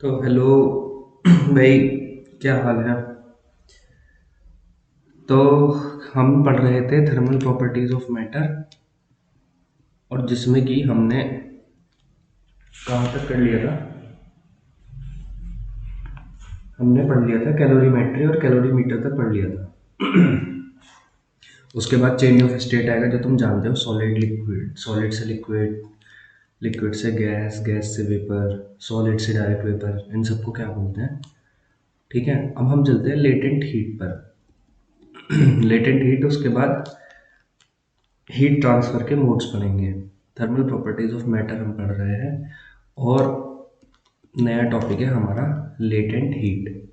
तो हेलो भाई, क्या हाल है। तो हम पढ़ रहे थे थर्मल प्रॉपर्टीज ऑफ मैटर, और जिसमें कि हमने कहाँ तक कर लिया था। हमने पढ़ लिया था कैलोरीमेट्री और कैलोरीमीटर तक पढ़ लिया था। उसके बाद चेंज ऑफ स्टेट आएगा, जो तुम जानते हो, सॉलिड लिक्विड, सॉलिड से लिक्विड, लिक्विड से गैस, गैस से वेपर, सॉलिड से डायरेक्ट वेपर, इन सबको क्या बोलते हैं। ठीक है, अब हम चलते हैं लेटेंट हीट पर। लेटेंट हीट, उसके बाद हीट ट्रांसफर के मोड्स पढ़ेंगे। थर्मल प्रॉपर्टीज ऑफ मैटर हम पढ़ रहे हैं, और नया टॉपिक है हमारा लेटेंट हीट।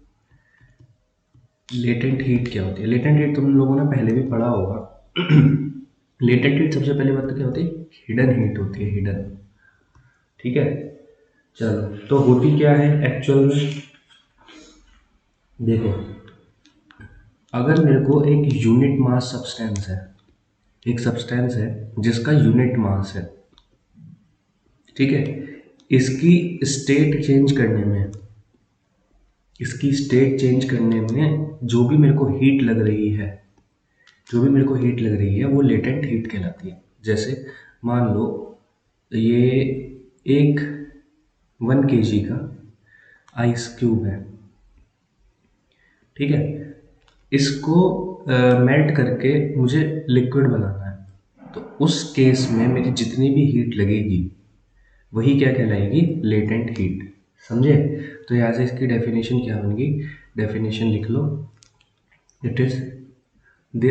लेटेंट हीट क्या होती है? लेटेंट हीट तुम लोगों ने पहले भी पढ़ा होगा। लेटेंट हीट सबसे पहले बात तो क्या होती है, हिडन हीट होती है, हिडन। ठीक है, चलो तो होती क्या है एक्चुअल में, देखो। अगर मेरे को एक यूनिट मास सब्सटेंस है, एक सब्सटेंस है जिसका यूनिट मास है, ठीक है, इसकी स्टेट चेंज करने में, इसकी स्टेट चेंज करने में जो भी मेरे को हीट लग रही है, जो भी मेरे को हीट लग रही है वो लेटेंट हीट कहलाती है। जैसे मान लो ये एक 1 kg का आइस क्यूब है, ठीक है, इसको मेल्ट करके मुझे लिक्विड बनाना है। तो उस केस में मेरी जितनी भी हीट लगेगी वही क्या कहलाएगी, लेटेंट हीट। समझे? तो यहाँ से इसकी डेफिनेशन क्या बनेगी, डेफिनेशन लिख लो। It is the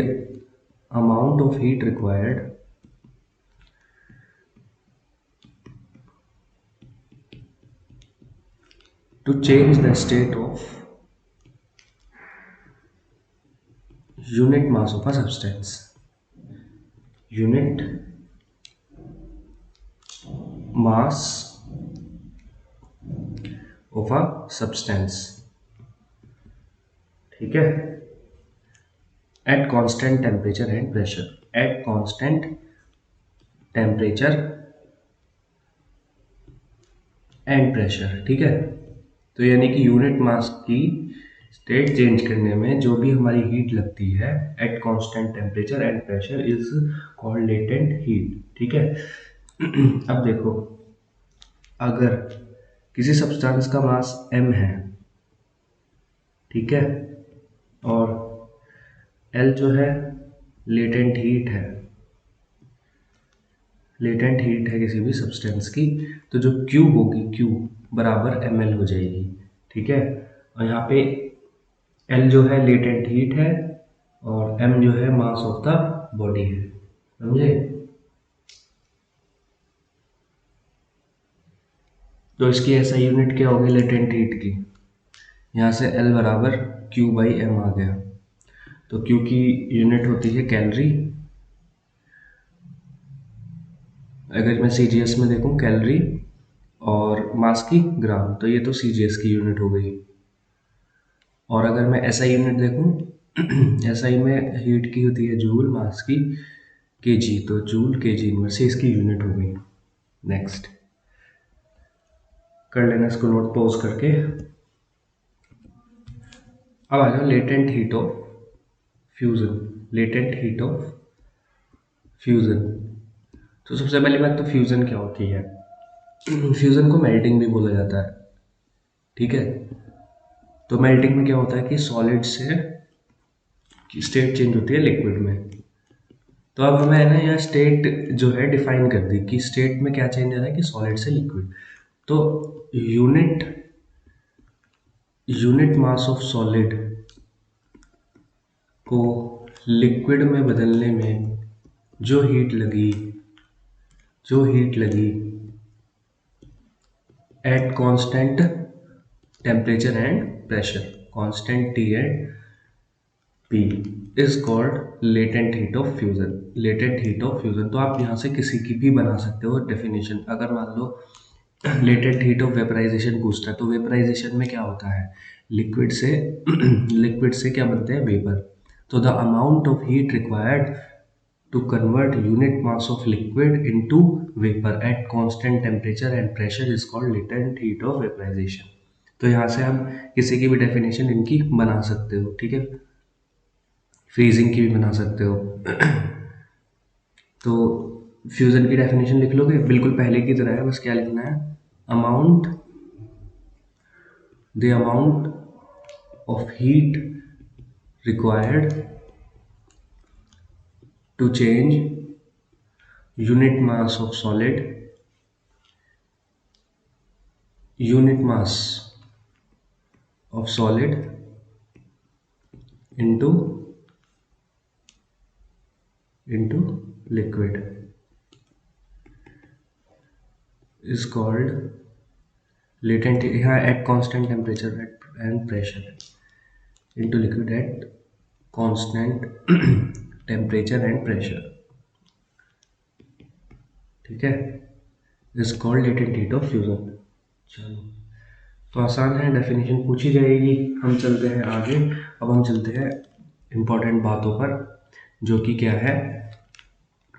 amount of heat required to change the state of unit mass of a substance, unit mass of a substance, ठीक है, at constant temperature and pressure, at constant temperature and pressure, ठीक है। तो यानी कि unit mass की state change करने में जो भी हमारी हीट लगती है at constant temperature and pressure is called latent heat, ठीक है। अब देखो, अगर किसी सब्सटेंस का मास m है, ठीक है, और L जो है लेटेंट हीट है, लेटेंट हीट है किसी भी सब्सटेंस की, तो जो Q होगी, Q बराबर ml हो जाएगी, ठीक है। और यहाँ पे L जो है लेटेंट हीट है, और m जो है मास ऑफ द बॉडी है, समझे। तो इसकी ऐसा यूनिट क्या होगी लेटेंट हीट की, यहाँ से L बराबर Q बाई m आ गया। तो Q की यूनिट होती है कैलोरी, अगर मैं CGS में देखूं कैलोरी, और मास की ग्राम, तो ये तो CGS की यूनिट हो गई। और अगर मैं SI यूनिट देखूं, SI में हीट की होती है जूल, मास की केजी, तो जूल केजी इनवर्स से इसकी यूनिट हो गई। नेक्स्ट कर लेना इसको नोट पॉज करके। अब आ जाओ latent heat of fusion, latent heat of fusion. तो सबसे पहली बात तो फ्यूजन क्या होती है। फ्यूजन को मेल्टिंग भी बोला जाता है, ठीक है। तो मेल्टिंग में क्या होता है कि सॉलिड से स्टेट चेंज होती है लिक्विड में। तो अब हमें है ना यहाँ स्टेट जो है डिफाइन कर दी कि स्टेट में क्या चेंज आ रहा है कि सॉलिड से लिक्विड। तो unit unit mass of solid को लिक्विड में बदलने में जो हीट लगी, जो हीट लगी at constant temperature and pressure, constant T and P is called latent heat of fusion, latent heat of fusion. तो आप यहाँ से किसी की भी बना सकते हो डेफिनेशन। अगर मान लो लेटेंट हीट ऑफ वेपराइजेशन पूछता है, तो वेपराइजेशन में क्या होता है, लिक्विड से लिक्विड से क्या बनते हैं, वेपर। तो the amount of heat required to convert unit mass of liquid into vapor at constant temperature and pressure is called latent heat of vaporization. तो यहाँ से आप किसी की भी डेफिनेशन इनकी बना सकते हो, ठीक है, फ्रीजिंग की भी बना सकते हो। तो फ्यूज़न की डेफिनेशन लिख लोगे, बिल्कुल पहले की तरह है, बस क्या लिखना है, amount the amount of heat required to change unit mass of solid, unit mass of solid into liquid is called latent, यहाँ at constant temperature and pressure into liquid at constant temperature and pressure, ठीक है, is called latent heat of fusion। चलो, तो आसान है, definition पूछी जाएगी, हम चलते हैं आगे। अब हम चलते हैं इम्पोर्टेंट बातों पर, जो कि क्या है,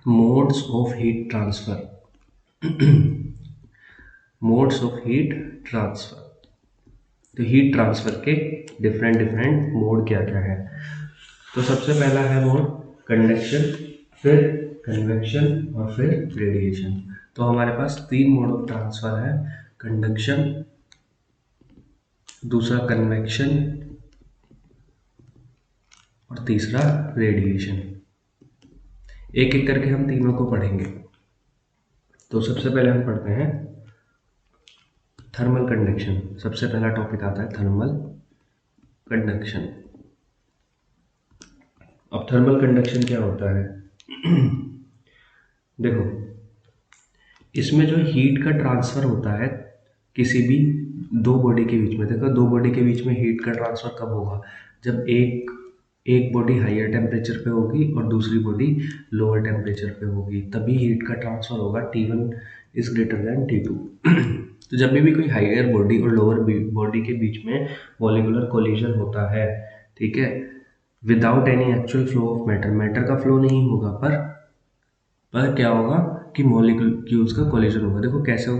modes of heat transfer. Modes of heat transfer, तो हीट ट्रांसफर के डिफरेंट मोड क्या क्या है। तो सबसे पहला है मोड कंडक्शन, फिर कन्वेक्शन और फिर रेडिएशन। तो हमारे पास 3 मोड ऑफ ट्रांसफर है, कंडक्शन, दूसरा कन्वेक्शन और तीसरा रेडिएशन। एक एक करके हम तीनों को पढ़ेंगे। तो सबसे पहले हम पढ़ते हैं थर्मल कंडक्शन। सबसे पहला टॉपिक आता है थर्मल कंडक्शन। अब थर्मल कंडक्शन क्या होता है? देखो, इसमें जो हीट का ट्रांसफर होता है किसी भी दो बॉडी के बीच में। देखो, दो बॉडी के बीच में हीट का ट्रांसफर कब होगा? जब एक बॉडी हायर टेम्परेचर पे होगी और दूसरी बॉडी लोअर टेम्परेचर पे होगी, तभी हीट का ट्रांसफर होगा। T1 is greater than T2। तो जब भी कोई हायर बॉडी और लोअर बॉडी के बीच में मॉलिक्यूलर कोलिजन होता है, ठीक है, without any actual flow of matter, matter का फ्लो नहीं होगा, पर क्या होगा कि मॉलिक्यूल्स का कोलिजन होगा। देखो कैसे हो,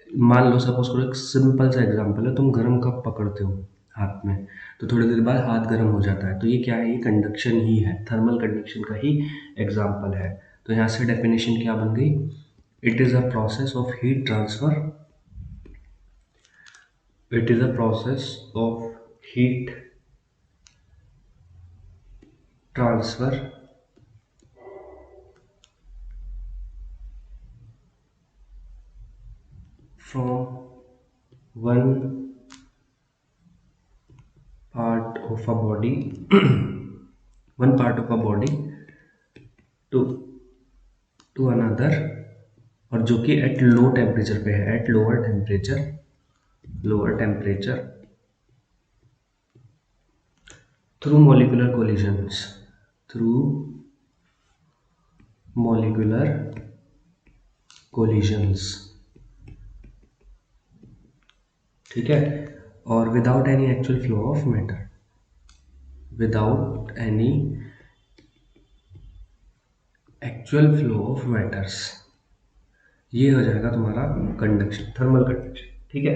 मान लो सपोज करो, एक सिंपल सा एग्जांपल है, तुम गर्म कप पकड़ते हो हाथ में, तो थोड़ी देर बाद हाथ गर्म हो जाता है, तो ये क्या है? ये कंडक्शन ही है, थर्मल कंडक्शन का ही एग्जांपल है। तो यहाँ से डेफिनेशन क्या बन गई? It is a process of heat transfer, it is a process of heat transfer from one part of a body one part of a body to another, और जो कि एट लो टेम्परेचर पे है, at lower temperature through molecular collisions, ठीक है, और without any actual flow of matter, without any actual flow of matters, ये हो जाएगा तुम्हारा कंडक्शन, थर्मल कंडक्शन, ठीक है।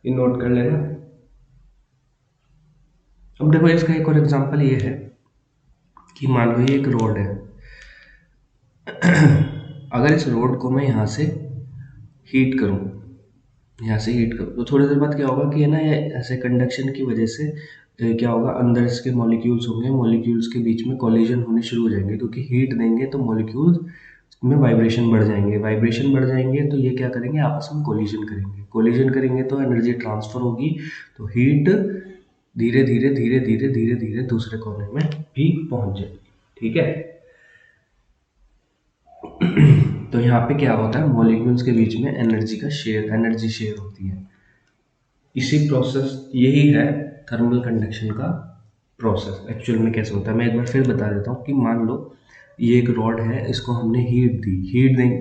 ये नोट कर लेना। अब देखो, इसका एक और एग्जांपल ये है कि मान लो ये एक रोड है। अगर इस रोड को मैं यहाँ से हीट करूँ, तो थोड़ी देर बाद क्या होगा कि है ना, ये ऐसे कंडक्शन की वजह से क्या होगा, अंदर इसके मॉलिक्यूल्स होंगे, मॉलिक्यूल्स के बीच में कोलिजन होने शुरू हो जाएंगे, क्योंकि हीट देंगे तो मॉलिक्यूल्स में वाइब्रेशन बढ़ जाएंगे, तो ये क्या करेंगे, आपस में कोलिजन करेंगे तो एनर्जी ट्रांसफर होगी, तो हीट धीरे धीरे दूसरे कोने में भी पहुंच जाएगी, ठीक है। तो यहाँ पे क्या होता है, मॉलिक्यूल्स के बीच में एनर्जी शेयर होती है। इसी प्रोसेस, यही है थर्मल कंडक्शन का प्रोसेस। एक्चुअल में कैसे होता है मैं एक बार फिर बता देता हूँ कि मान लो ये एक रॉड है, इसको हमने हीट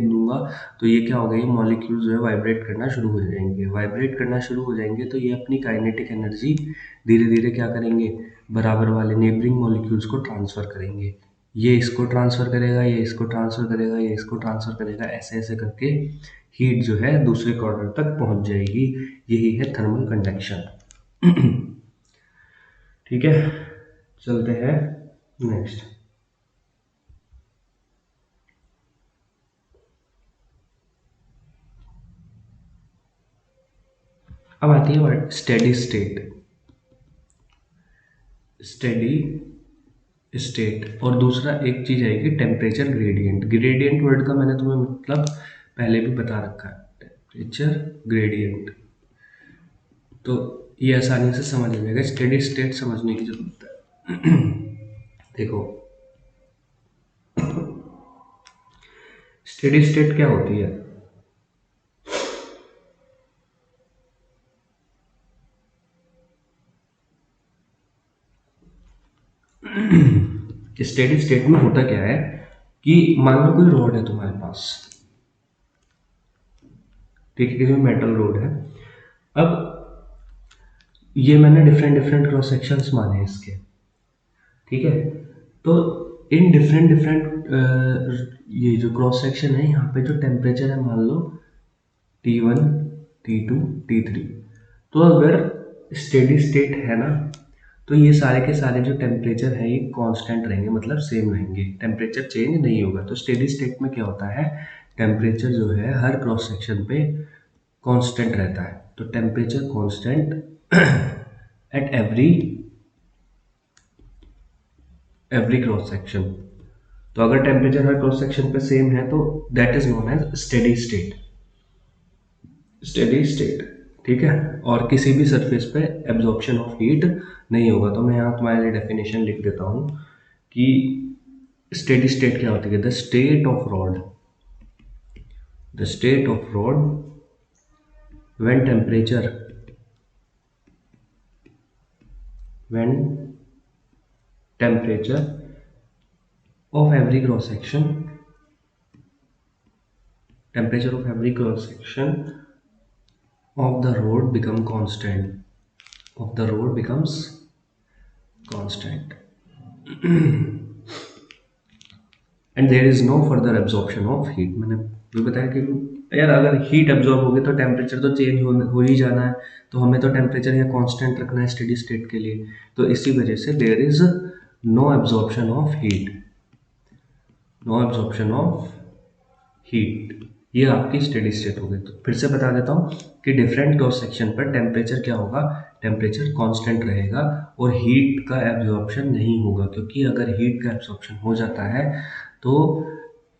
दूंगा, तो ये क्या होगा, ये मॉलिक्यूल्स जो है वाइब्रेट करना शुरू हो जाएंगे, तो ये अपनी काइनेटिक एनर्जी धीरे धीरे क्या करेंगे, बराबर वाले नेबरिंग मॉलिक्यूल्स को ट्रांसफर करेंगे, ये इसको ट्रांसफ़र करेगा, ये इसको ट्रांसफ़र करेगा, ये इसको ट्रांसफ़र करेगा, ऐसे ऐसे करके हीट जो है दूसरे क्वार्टर तक पहुंच जाएगी। यही है थर्मल कंडक्शन। ठीक है, चलते हैं नेक्स्ट। अब आती है word steady state. Steady state और दूसरा एक चीज आएगी टेम्परेचर ग्रेडियंट। ग्रेडियंट वर्ड का मैंने तुम्हें मतलब पहले भी बता रखा है, टेम्परेचर ग्रेडियंट, तो ये आसानी से समझ आ जाएगा। स्टेडी स्टेट समझने की जरूरत है। देखो स्टेडी स्टेट क्या होती है? स्टेडी स्टेट में होता क्या है कि मान लो कोई रोड है तुम्हारे पास, ठीक है, किसी मेटल रोड है। अब ये मैंने डिफरेंट डिफरेंट क्रॉस सेक्शंस माने हैं इसके, ठीक है। तो इन डिफरेंट डिफरेंट ये जो क्रॉस सेक्शन है, यहाँ पे जो टेम्परेचर है मान लो T1, T2, T3। तो अगर स्टेडी स्टेट है ना, तो ये सारे के सारे जो टेम्परेचर है ये कांस्टेंट रहेंगे, मतलब सेम रहेंगे, टेम्परेचर चेंज नहीं होगा। तो स्टेडी स्टेट में क्या होता है, टेम्परेचर जो है हर क्रॉस सेक्शन पे कांस्टेंट रहता है। तो temperature constant at every cross section. तो अगर टेम्परेचर हर क्रॉस सेक्शन पे सेम है तो that is known as steady state. Steady state, ठीक है। और किसी भी सरफेस पे एब्जॉर्प्शन ऑफ हीट नहीं होगा। तो मैं यहाँ तुम्हारे लिए डेफिनेशन लिख देता हूँ कि स्टेडी स्टेट क्या होती है। The state of rod, the state of rod when temperature, when temperature of every cross section, temperature of every cross section of the road become constant, of the road becomes constant and there is no further absorption of heat। मैंने भी बताया कि यार अगर heat absorb होगी तो temperature तो change हो ही जाना है, तो हमें तो टेम्परेचर यहाँ कांस्टेंट रखना है स्टेडी स्टेट के लिए। तो इसी वजह से there is no absorption of heat, no absorption of heat. ये आपकी स्टेडी स्टेट हो गई। तो फिर से बता देता हूँ कि डिफरेंट क्रॉस सेक्शन पर टेम्परेचर क्या होगा, टेम्परेचर कांस्टेंट रहेगा और हीट का एब्जॉर्प्शन नहीं होगा। क्योंकि अगर हीट का एब्जॉर्प्शन हो जाता है तो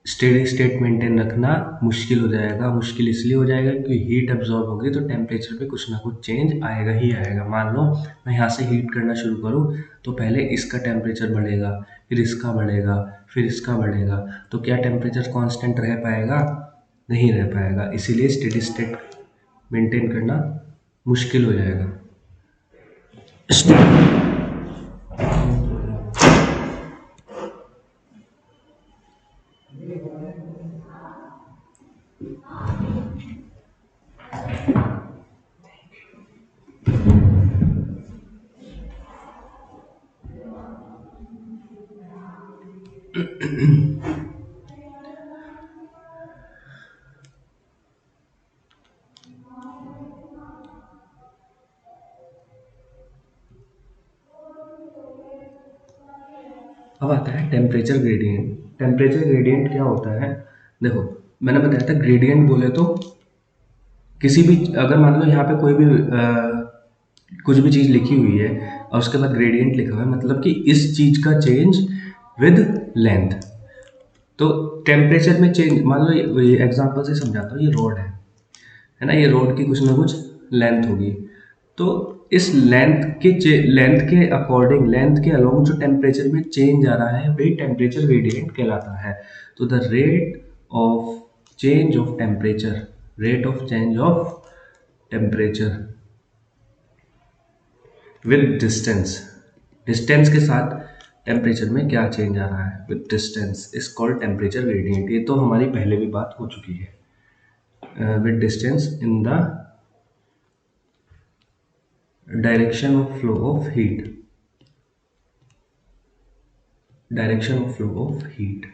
स्टेडी स्टेट मेंटेन रखना मुश्किल हो जाएगा। मुश्किल इसलिए हो जाएगा क्योंकि हीट एब्जॉर्ब होगी तो टेम्परेचर पे कुछ ना कुछ चेंज आएगा ही आएगा। मान लो मैं यहाँ से हीट करना शुरू करूँ तो पहले इसका टेम्परेचर बढ़ेगा, फिर इसका बढ़ेगा, फिर इसका बढ़ेगा। तो क्या टेम्परेचर कांस्टेंट रह पाएगा? नहीं रह पाएगा। इसीलिए स्टेडी स्टेट मेंटेन करना मुश्किल हो जाएगा। अब आता है टेम्परेचर ग्रेडियंट। टेम्परेचर ग्रेडियंट क्या होता है? देखो मैंने बताया था ग्रेडियंट बोले तो किसी भी, अगर मान लो यहाँ पे कोई भी कुछ भी चीज़ लिखी हुई है और उसके बाद ग्रेडियंट लिखा हुआ है, मतलब कि इस चीज़ का चेंज विद लेंथ। तो टेम्परेचर में चेंज, मान लो ये एग्जांपल से समझाता हूँ, ये रोड है ना, ये रोड की कुछ ना कुछ लेंथ होगी। तो इस लेंथ के अकॉर्डिंग, लेंथ के अलोंग जो टेम्परेचर में चेंज आ रहा है वही टेम्परेचर ग्रेडियंट कहलाता है। तो the rate of change of temperature, rate of change of temperature with distance, distance के साथ टेम्परेचर में क्या चेंज आ रहा है with distance is called temperature gradient. ये तो हमारी पहले भी बात हो चुकी है। With distance in the direction of flow of heat, direction of flow of heat,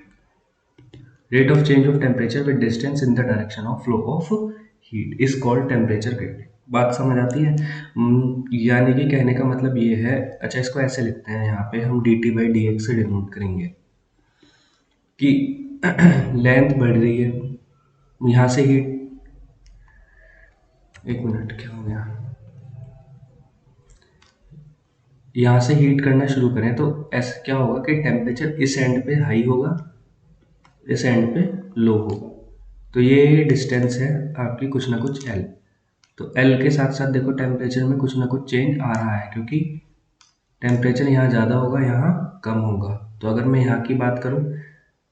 rate of change of temperature with distance in the direction of flow of heat is called temperature gradient. बात समझ आती है? यानी कि कहने का मतलब ये है, अच्छा इसको ऐसे लिखते हैं, यहाँ पे हम D T by D x से डिनोट करेंगे कि लेंथ बढ़ रही है, यहाँ से हीट, एक मिनट क्या हो गया, यहाँ से हीट करना शुरू करें तो ऐसा क्या होगा कि टेम्परेचर इस एंड पे हाई होगा, इस एंड पे लो होगा। तो ये डिस्टेंस है आपकी कुछ ना कुछ एल। तो एल के साथ साथ देखो टेम्परेचर में कुछ ना कुछ चेंज आ रहा है, क्योंकि टेम्परेचर यहाँ ज़्यादा होगा, यहाँ कम होगा। तो अगर मैं यहाँ की बात करूँ,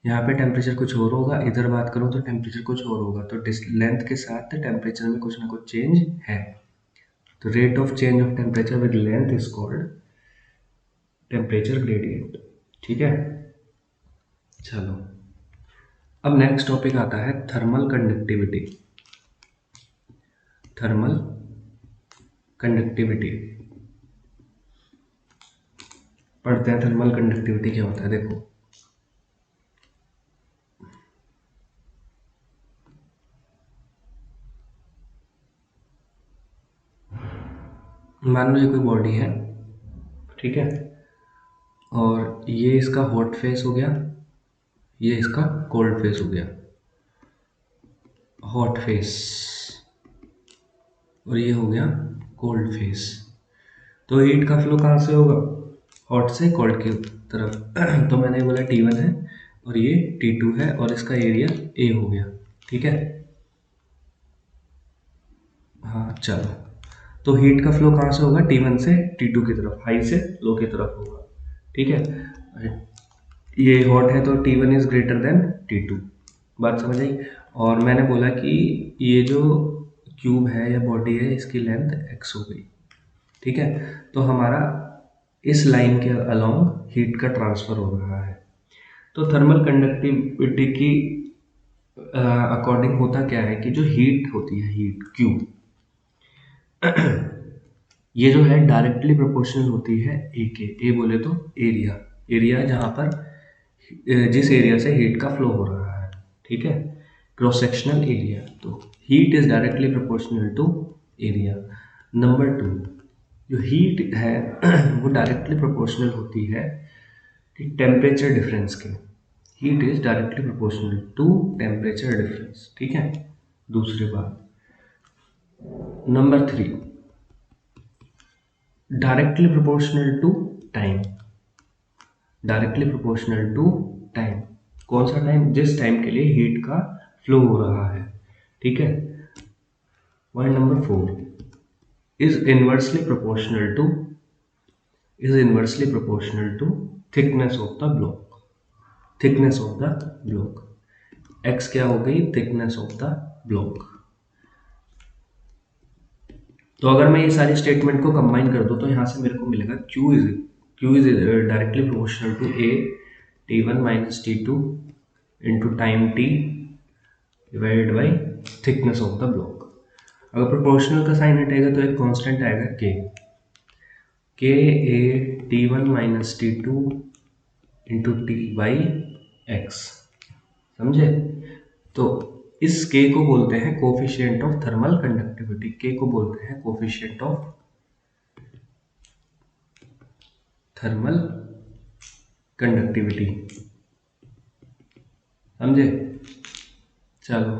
यहाँ पे टेम्परेचर कुछ और होगा, इधर बात करूँ तो टेम्परेचर कुछ और होगा। तो लेंथ के साथ टेम्परेचर में कुछ ना कुछ चेंज है। तो rate of change of temperature with length is called temperature gradient. ठीक है, चलो अब नेक्स्ट टॉपिक आता है थर्मल कंडक्टिविटी। थर्मल कंडक्टिविटी पढ़ते हैं। थर्मल कंडक्टिविटी क्या होता है, देखो मान लो ये कोई बॉडी है, ठीक है, और ये इसका हॉट फेस हो गया, ये इसका कोल्ड फेस हो गया, हॉट फेस, और ये हो गया कोल्ड फेस। तो हीट का फ्लो कहाँ से होगा, हॉट से कोल्ड की तरफ। तो मैंने बोला T1 है और ये T2 है और इसका एरिया A हो गया, ठीक है। हाँ चलो, तो हीट का फ्लो कहाँ से होगा, T1 से T2 की तरफ, हाई से लो की तरफ होगा, ठीक है। ये हॉट है तो T1 is greater than T2, बात समझ आई। और मैंने बोला कि ये जो क्यूब है या बॉडी है, इसकी लेंथ x हो गई, ठीक है। तो हमारा इस लाइन के अलोंग हीट का ट्रांसफर हो रहा है। तो थर्मल कंडक्टिविटी की अकॉर्डिंग होता क्या है कि जो हीट होती है, हीट क्यू, ये जो है डायरेक्टली प्रोपोर्शनल होती है ए के। ए बोले तो एरिया, एरिया जहाँ पर जिस एरिया से हीट का फ्लो हो रहा है, ठीक है, क्रॉस सेक्शनल एरिया। तो heat is directly proportional to area. Number 2, जो हीट है वो डायरेक्टली प्रोपोर्शनल होती है टेम्परेचर डिफरेंस के। Heat is directly proportional to temperature difference, ठीक है। दूसरी बात, number 3, directly proportional to time. Directly proportional to time, कौन सा टाइम, जिस टाइम के लिए हीट का फ्लो हो रहा है, ठीक है। Point number 4, is inversely proportional to, is inversely proportional to thickness of the block. Thickness of the block, x क्या हो गई, थिकनेस ऑफ द ब्लॉक। तो अगर मैं ये सारी स्टेटमेंट को कंबाइन कर दूं तो यहाँ से मेरे को मिलेगा Q is directly proportional to A T1 minus T2 into time T divided by thickness of the block. अगर प्रोपोर्शनल का साइन हटेगा तो एक कांस्टेंट आएगा K A T1 minus T2 into T by x, समझे। तो इस K को बोलते हैं coefficient of thermal conductivity. K को बोलते हैं कोफिशिएंट ऑफ थर्मल कंडक्टिविटी, समझे। चलो,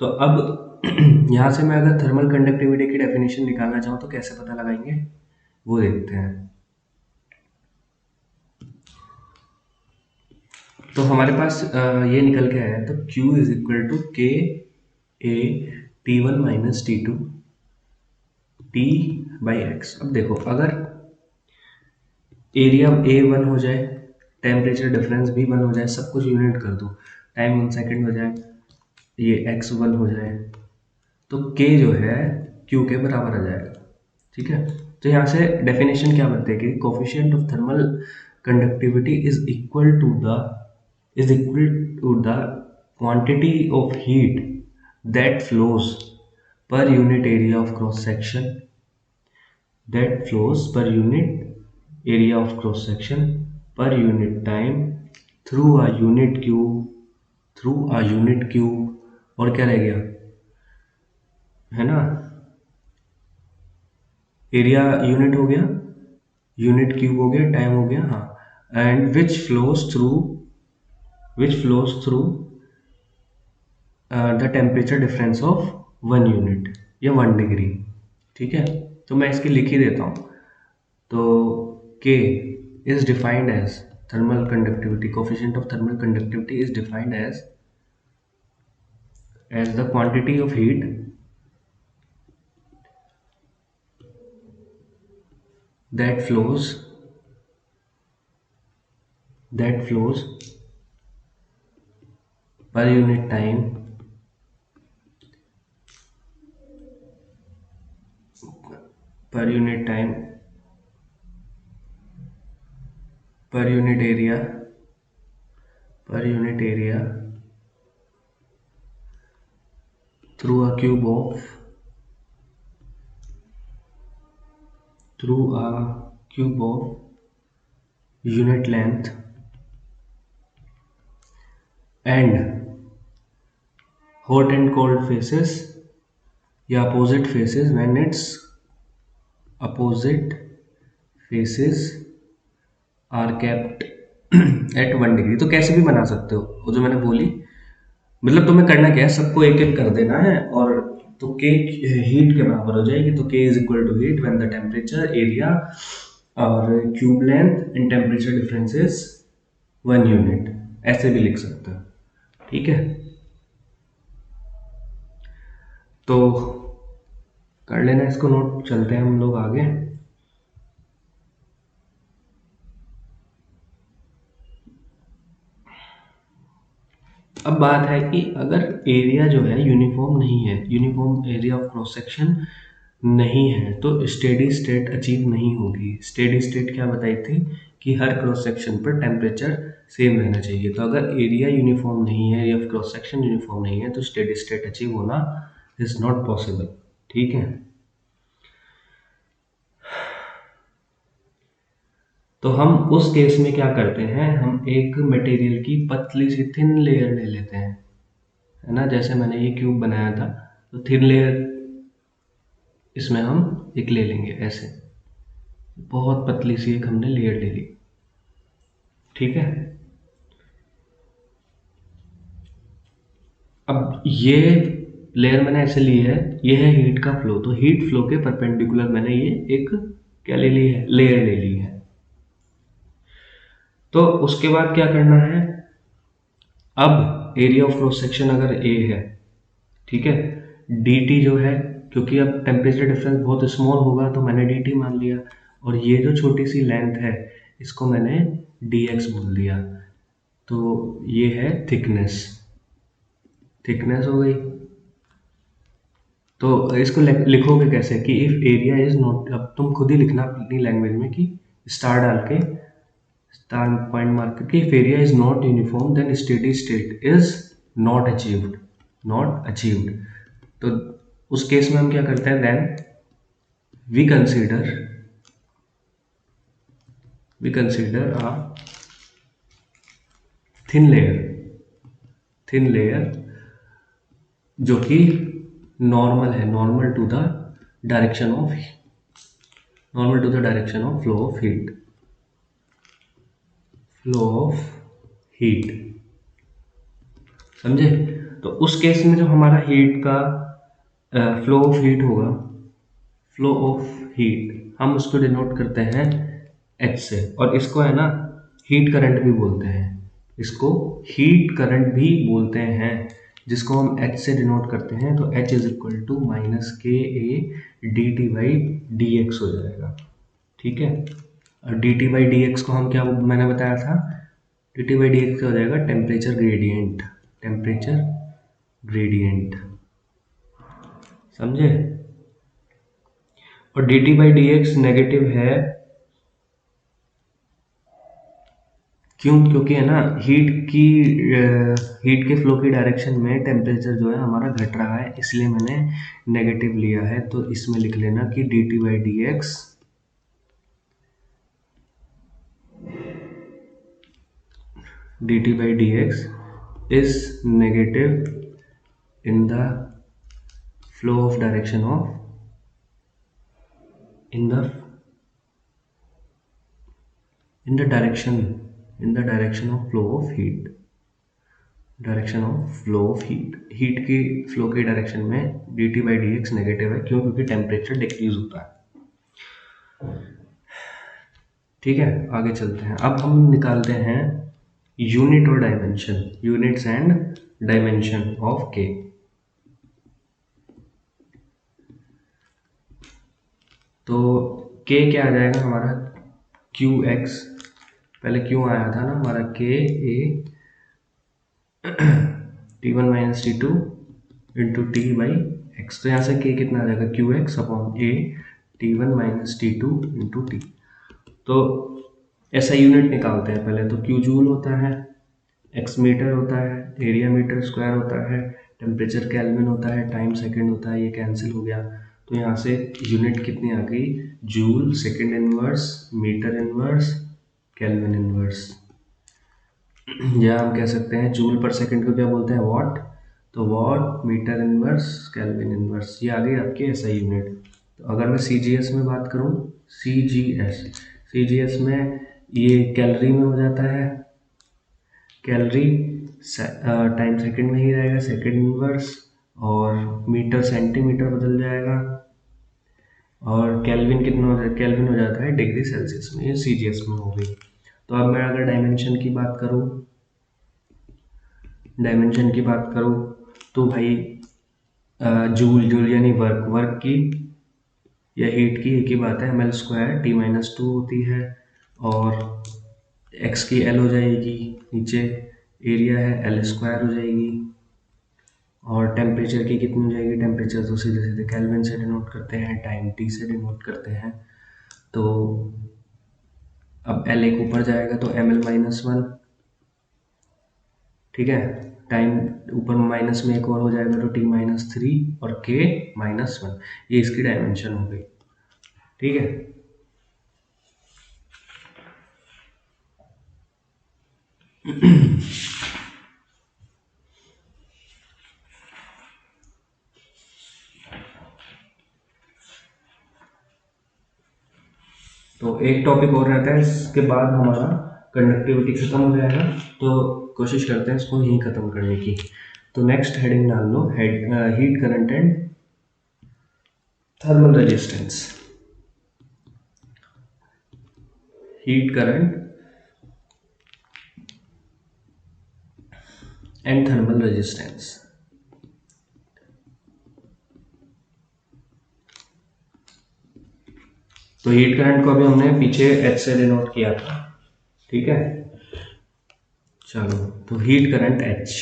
तो अब यहाँ से मैं अगर थर्मल कंडक्टिविटी की डेफिनेशन निकालना चाहूँ तो कैसे पता लगाएंगे, वो देखते हैं। तो हमारे पास ये निकल के आया, तो Q is equal to K A T1 minus T2 T by x. अब देखो, अगर एरिया A 1 हो जाए, टेम्परेचर डिफरेंस भी 1 हो जाए, सब कुछ यूनिट कर दो, टाइम 1 सेकेंड हो जाए, ये x1 हो जाए, तो K जो है Q के बराबर आ जाएगा, ठीक है। तो यहाँ से डेफिनेशन क्या बनती है कि coefficient of thermal conductivity is equal to the quantity of heat that flows per unit area of cross section, that flows per unit area of cross section per unit time through a unit cube और क्या रह गया, है ना, area unit हो गया, unit cube हो गया, टाइम हो गया, हाँ, and which flows through the temperature difference of 1 unit या 1 डिग्री। ठीक है, तो मैं इसकी लिख ही देता हूँ। तो K is defined as thermal conductivity, coefficient of thermal conductivity is defined as the quantity of heat that flows per unit time per unit time per unit area through a cube of unit length and hot and cold phases या opposite phases when its opposite phases are kept at 1 degree. तो कैसे भी बना सकते हो वो जो मैंने बोली, मतलब तुम्हें करना क्या है, सबको एक एक कर देना है और तो के हीट के बराबर हो जाएगी। तो K is equal to heat when the temperature, area और cube length and temperature difference is 1 unit, ऐसे भी लिख सकते हो। ठीक है, तो कर लेना इसको नोट, चलते हैं हम लोग आगे। अब बात है कि अगर एरिया जो है यूनिफॉर्म नहीं है, uniform area of cross section नहीं है, तो स्टेडी स्टेट अचीव नहीं होगी। स्टेडी स्टेट क्या बताई थी कि हर क्रॉस सेक्शन पर टेम्परेचर सेम रहना चाहिए। तो अगर एरिया यूनिफॉर्म नहीं है या क्रॉस सेक्शन यूनिफॉर्म नहीं है तो स्टेडी स्टेट अचीव होना इज नॉट पॉसिबल। ठीक है, तो हम उस केस में क्या करते हैं, हम एक मटेरियल की पतली सी थिन लेयर ले लेते हैं, है ना। जैसे मैंने ये क्यूब बनाया था, तो थिन लेयर इसमें हम एक ले लेंगे, ऐसे बहुत पतली सी एक हमने लेयर ले ली। ठीक है, अब ये लेयर मैंने ऐसे ली है, ये है हीट का फ्लो। तो हीट फ्लो के परपेंडिकुलर मैंने ये एक क्या ले ली है, लेयर ले ली है। तो उसके बाद क्या करना है, अब एरिया ऑफ क्रॉस सेक्शन अगर ए है, ठीक है, डी टी जो है, क्योंकि अब टेम्परेचर डिफरेंस बहुत स्मॉल होगा तो मैंने डी टी मान लिया, और ये जो छोटी सी लेंथ है इसको मैंने डी एक्स बोल दिया। तो ये है थिकनेस, थिकनेस हो गई। तो इसको लिखोगे कैसे कि इफ एरिया इज नॉट, अब तुम खुद ही लिखना अपनी लैंग्वेज में कि स्टार डाल के, स्टार पॉइंट मार करके, if area is not uniform then steady state is not achieved, not achieved. तो उस केस में हम क्या करते हैं, then we consider a thin layer जो कि नॉर्मल है, normal to the direction of flow of heat. समझे? तो उस केस में जो हमारा हीट का फ्लो ऑफ हीट होगा, फ्लो ऑफ हीट हम उसको डिनोट करते हैं एच से, और इसको है ना हीट करंट भी बोलते हैं, इसको हीट करंट भी बोलते हैं, जिसको हम एच से डिनोट करते हैं। तो H is equal to minus K A D T by D X हो जाएगा। ठीक है, और D T by D X को हम क्या मैंने बताया था, D T by D X हो जाएगा टेम्परेचर ग्रेडियंट। समझे? और D T by D X negative है, क्यों? क्योंकि है ना हीट के फ्लो की डायरेक्शन में टेम्परेचर जो है हमारा घट रहा है, इसलिए मैंने नेगेटिव लिया है। तो इसमें लिख लेना कि D T by D x dt by dx is negative in the flow of direction of in the direction of flow of heat, heat की फ्लो के डायरेक्शन में dt by dx नेगेटिव है। क्यों? क्योंकि टेम्परेचर डिक्रीज होता है। ठीक है, आगे चलते हैं। अब हम निकालते हैं यूनिट और dimension, units and dimension of के। तो के क्या आ जाएगा हमारा, क्यू एक्स, पहले क्यू आया था ना हमारा के ए T1 minus T2 into T by x. तो यहाँ से के कितना आ जाएगा, क्यू एक्स अपॉन ए T1 minus T2 into T. तो ऐसा यूनिट निकालते हैं पहले। तो क्यू जूल होता है, एक्स मीटर होता है, एरिया मीटर स्क्वायर होता है, टेम्परेचर केल्विन होता है, टाइम सेकंड होता है, ये कैंसिल हो गया। तो यहाँ से यूनिट कितनी आ गई, joule second inverse metre inverse kelvin inverse, या हम कह सकते हैं जूल पर सेकंड को क्या बोलते हैं, वॉट। तो watt meter inverse kelvin inverse, ये आ गई आपके ऐसा यूनिट। तो अगर मैं सीजीएस में बात करूँ, सीजीएस में ये कैलोरी में हो जाता है, कैलोरी टाइम सेकंड में ही रहेगा, सेकंड इनवर्स, और मीटर सेंटीमीटर बदल जाएगा, और केल्विन कितना हो जाएगा, केल्विन हो जाता है डिग्री सेल्सियस में, ये सीजीएस में हो गई। तो अब मैं अगर डायमेंशन की बात करूँ तो भाई जूल यानी वर्क की या हीट की एक ही बात है, ml स्क्वायर T-2 होती है, और x की L हो जाएगी, नीचे एरिया है L स्क्वायर हो जाएगी, और टेम्परेचर की कितनी हो जाएगी, टेम्परेचर तो सीधे सीधे केल्विन से डिनोट करते हैं, टाइम T से डिनोट करते हैं। तो अब L एक ऊपर जाएगा तो ml-1, ठीक है, टाइम ऊपर माइनस में एक और हो जाएगा तो T-3 और K-1, ये इसकी डायमेंशन हो गई। ठीक है, तो एक टॉपिक और रहता है, इसके बाद हमारा कंडक्टिविटी खत्म हो जाएगा। तो कोशिश करते हैं इसको यहीं खत्म करने की। तो नेक्स्ट हेडिंग डाल लो, heat current and thermal resistance. Heat current and thermal resistance. तो हीट करंट को अभी हमने पीछे H से डिनोट किया था, ठीक है। चलो, तो heat current H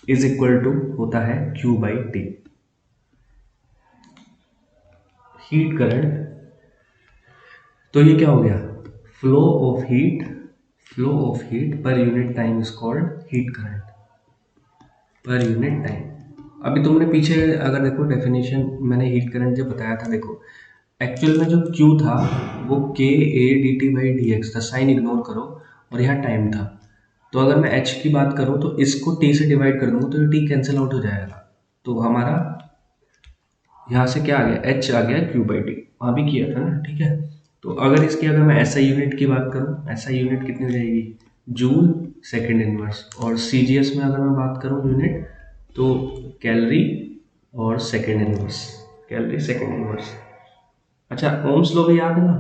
is equal to होता है Q by T. Heat current, तो ये क्या हो गया, flow of heat per unit time is called heat current per unit time. अभी तुमने पीछे अगर देखो डेफिनेशन, मैंने हीट करंट जो बताया था, देखो एक्चुअल में जो Q था वो के A D T by D x था, साइन इग्नोर करो, और यहाँ टाइम था। तो अगर मैं H की बात करूँ तो इसको T से डिवाइड कर दूंगा तो ये T कैंसिल आउट हो जाएगा। तो हमारा यहाँ से क्या आ गया, H आ गया Q बाई टी, वहाँ भी किया था ना, ठीक है। तो अगर इसकी अगर मैं SI यूनिट की बात करूँ, SI यूनिट कितनी हो जाएगी, जूल सेकंड इनवर्स, और CGS में अगर मैं बात करूँ यूनिट, तो कैलोरी और second inverse, calorie second inverse. अच्छा, ओम्स लॉ भी याद है ना,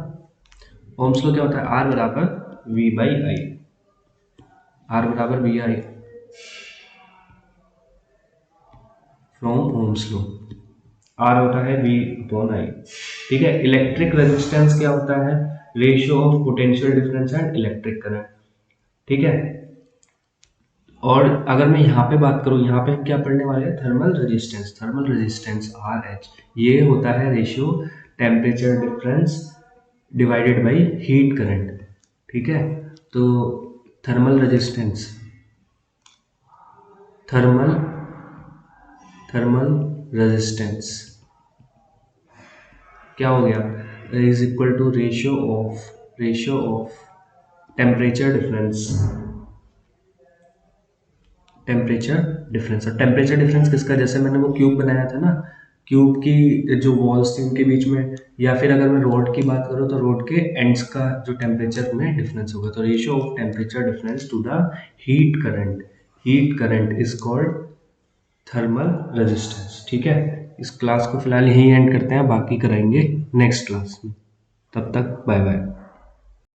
ओम्स लॉ क्या होता है, R बराबर V बाई आई, R बराबर V I from Ohm's law, R होता है V अपॉन आई, ठीक है। इलेक्ट्रिक रेजिस्टेंस क्या होता है, ratio of potential difference and electric current, ठीक है। और अगर मैं यहाँ पे बात करूँ, यहाँ पे हम क्या पढ़ने वाले हैं, थर्मल रेजिस्टेंस RH, ये होता है ratio temperature difference divided by heat current, ठीक है। तो थर्मल रेजिस्टेंस, थर्मल रेजिस्टेंस क्या हो गया, is equal to ratio of temperature difference temperature difference. और टेम्परेचर डिफरेंस किसका, जैसे मैंने वो क्यूब बनाया था ना, क्यूब की जो वॉल्स थी उनके बीच में, या फिर अगर मैं रोड की बात करूँ तो रोड के एंड्स का जो टेम्परेचर में डिफरेंस होगा, तो ratio of temperature difference to the heat current is called thermal resistance. ठीक है, इस क्लास को फिलहाल यहीं एंड करते हैं, बाकी कराएंगे नेक्स्ट क्लास में। तब तक बाय बाय।